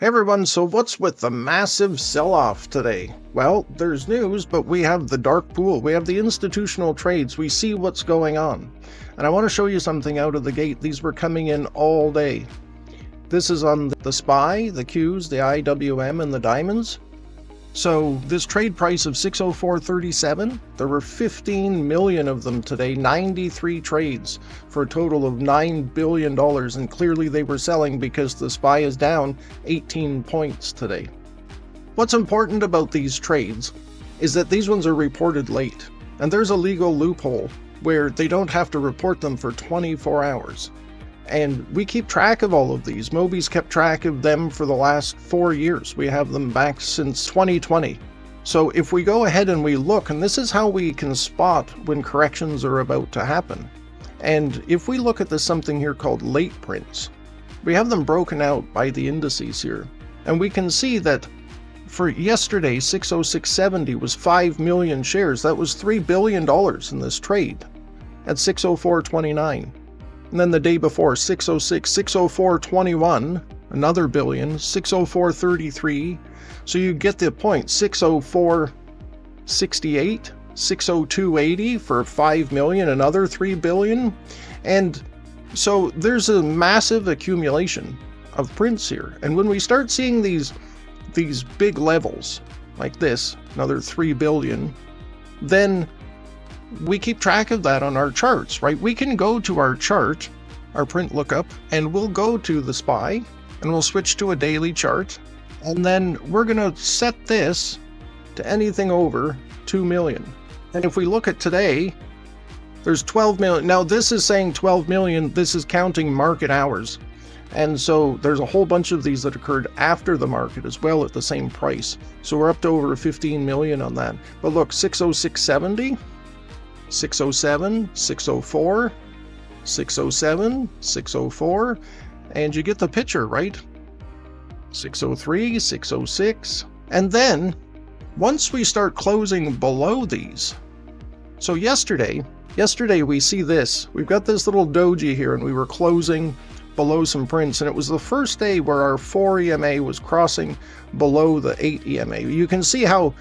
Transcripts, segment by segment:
Hey everyone, so what's with the massive sell-off today? Well, there's news, but we have the dark pool, we have the institutional trades, we see what's going on. And I want to show you something out of the gate. These were coming in all day. This is on the SPY, the Qs, the IWM, and the diamonds. So this trade price of 604.37, there were 15 million of them today, 93 trades for a total of $9 billion, and clearly they were selling because the SPY is down 18 points today. What's important about these trades is that these ones are reported late, and there's a legal loophole where they don't have to report them for 24 hours. And we keep track of all of these. Moby's kept track of them for the last 4 years. We have them back since 2020. So if we go ahead and we look, and this is how we can spot when corrections are about to happen. And if we look at this something here called late prints, we have them broken out by the indices here. And we can see that for yesterday, 606.70 was 5 million shares. That was $3 billion in this trade at 604.29. And then the day before, 606, 604.21, another billion, 604.33. So you get the point, 604.68, 602.80 for 5 million, another 3 billion. And so there's a massive accumulation of prints here. And when we start seeing these big levels like this, another 3 billion, then we keep track of that on our charts, right? We can go to our chart, our print lookup, and we'll go to the SPY and we'll switch to a daily chart. And then we're going to set this to anything over 2 million. And if we look at today, there's 12 million. Now this is saying 12 million. This is counting market hours. And so there's a whole bunch of these that occurred after the market as well at the same price. So we're up to over 15 million on that. But look, 606.70. 607, 604, 607, 604, and you get the picture, right? 603, 606, and then once we start closing below these, so yesterday we see this, we've got this little doji here, and we were closing below some prints, and it was the first day where our 4 EMA was crossing below the 8 EMA. You can see how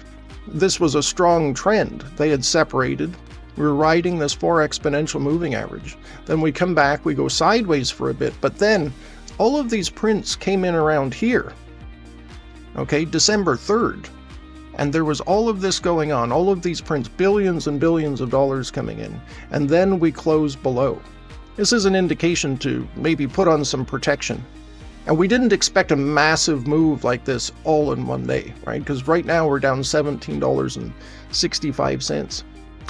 this was a strong trend. They had separated. We're riding this 4 exponential moving average. Then we come back, we go sideways for a bit, but then all of these prints came in around here, okay, December 3rd. And there was all of this going on, all of these prints, billions and billions of dollars coming in. And then we close below. This is an indication to maybe put on some protection. And we didn't expect a massive move like this all in one day, right? Because right now we're down $17.65.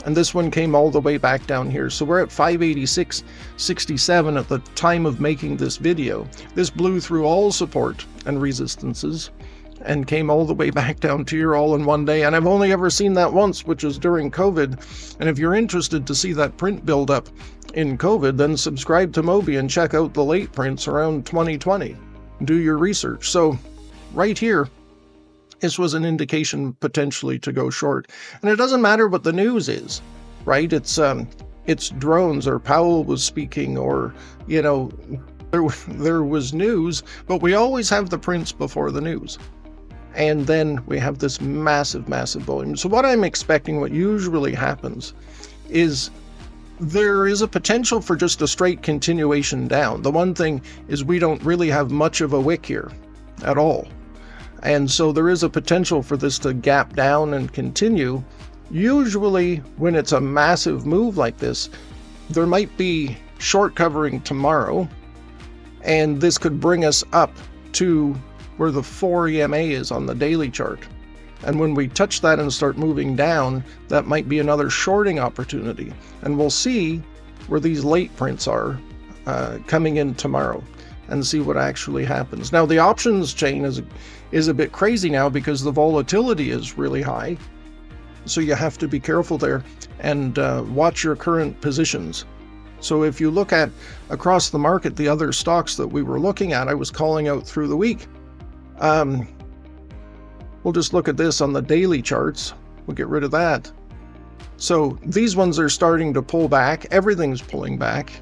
And this one came all the way back down here. So we're at 586.67 at the time of making this video. This blew through all support and resistances and came all the way back down to here all in one day. And I've only ever seen that once, which was during COVID. And if you're interested to see that print build up in COVID, then subscribe to Moby and check out the late prints around 2020. Do your research. So right here, this was an indication potentially to go short. And it doesn't matter what the news is, right? It's drones, or Powell was speaking, or, you know, there was news, but we always have the prints before the news. And then we have this massive, massive volume. So what I'm expecting, what usually happens, is there is a potential for just a straight continuation down. The one thing is we don't really have much of a wick here at all. And so there is a potential for this to gap down and continue. Usually when it's a massive move like this, there might be short covering tomorrow, and this could bring us up to where the 4 EMA is on the daily chart. And when we touch that and start moving down, that might be another shorting opportunity. And we'll see where these late prints are coming in tomorrow, and see what actually happens. Now the options chain is a bit crazy now because the volatility is really high. So you have to be careful there and watch your current positions. So if you look at across the market, the other stocks that we were looking at, I was calling out through the week. We'll just look at this on the daily charts. We'll get rid of that. So these ones are starting to pull back. Everything's pulling back.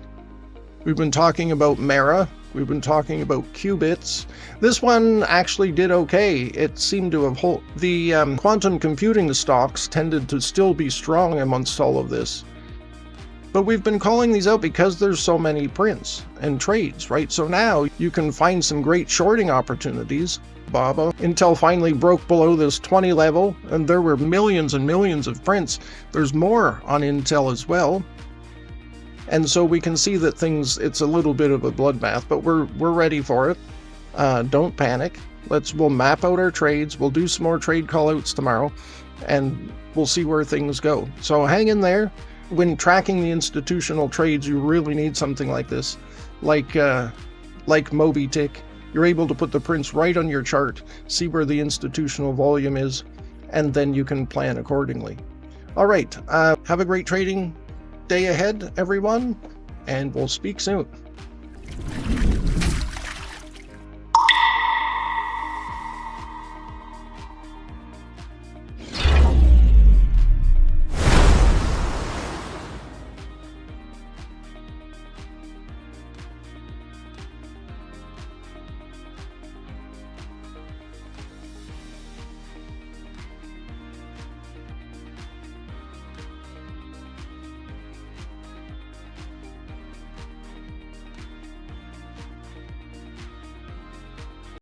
We've been talking about Mara We've been talking about qubits. This one actually did okay. It seemed to have the quantum computing stocks tended to still be strong amongst all of this. But we've been calling these out because there's so many prints and trades, right? So now you can find some great shorting opportunities. Baba. Intel finally broke below this 20 level, and there were millions and millions of prints. There's more on Intel as well. And so we can see that it's a little bit of a bloodbath, but we're ready for it. Don't panic. We'll map out our trades. We'll do some more trade callouts tomorrow, and we'll see where things go. So hang in there. When tracking the institutional trades, you really need something like this, like Moby Tick. You're able to put the prints right on your chart, see where the institutional volume is, and then you can plan accordingly. All right, have a great trading day ahead, everyone, and we'll speak soon.